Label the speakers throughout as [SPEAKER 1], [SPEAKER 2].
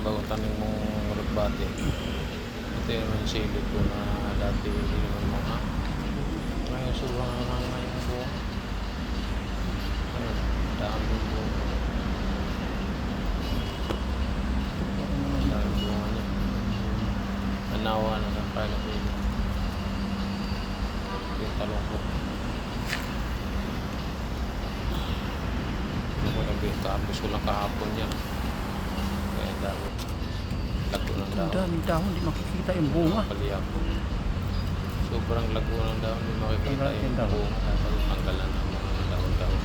[SPEAKER 1] bagong tanim mong rutbate. Ito naman yung silid ko na dati hindi naman mga. Ngayon sobrang hanganga yung buong. Ayun, dami yung buong. Dami yung buong niya. Anawa na lang kaya na pwede. Yung talong ko. Tapos ko lang kahapon yan. Kaya dami. Lago ng
[SPEAKER 2] Ang
[SPEAKER 1] dahon.
[SPEAKER 2] daming dahon, hindi makikita yung bunga.
[SPEAKER 1] Paliyak ko. Sobrang lago ng dahon. Hindi makikita
[SPEAKER 2] Ang
[SPEAKER 1] yung
[SPEAKER 2] dahon.
[SPEAKER 1] bunga. Dapat tanggalan ng mga dahon-dahon.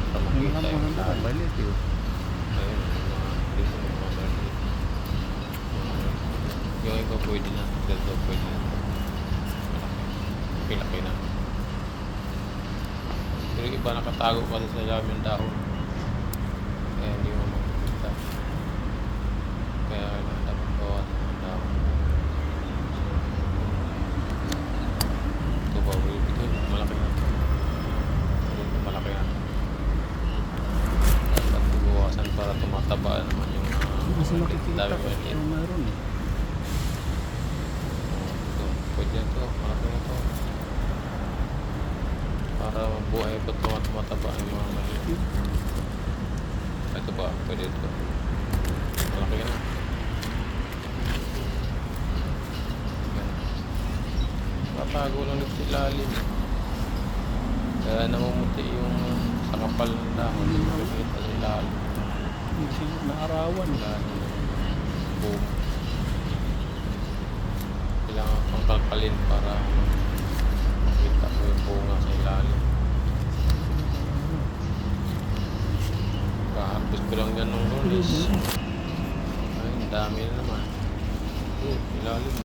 [SPEAKER 1] Para
[SPEAKER 2] Ang
[SPEAKER 1] makita
[SPEAKER 2] mga
[SPEAKER 1] yung
[SPEAKER 2] bunga
[SPEAKER 1] dahon.
[SPEAKER 2] maliit yun.
[SPEAKER 1] Ayun. Dito may mga maliit. Yung iba pwede na. Dito pwede na. Malaki na. Pero yung iba nakatago kasi sa dami yung dahon. Kaya hindi mo makikita. Kaya kailangan dapat bawas ng dahon. Ito ba? Ito malaki na. Ito malaki na. Dapat ibawasan para tumataba naman yung
[SPEAKER 2] Kasi makikita
[SPEAKER 1] dami
[SPEAKER 2] ko
[SPEAKER 1] maliit.
[SPEAKER 2] yung meron eh.
[SPEAKER 1] Ito, pwede na ito. Malaki na ito. Para buhay pa tumataba yung mga maliit. Ito ba? Pwede ito. Malaki na. Tatago lang dito sa ilalim. Kaya namumuti yung sa kapal ng dahon. Nakikita sa ilalim.
[SPEAKER 2] Hindi sila naarawan.
[SPEAKER 1] Ilalim. Boom. Kailangan pang kalkalin para makita ko yung bunga sa ilalim. Kaharvest ko lang yan nung Lunes. Ay, ang dami na naman. Ilalim.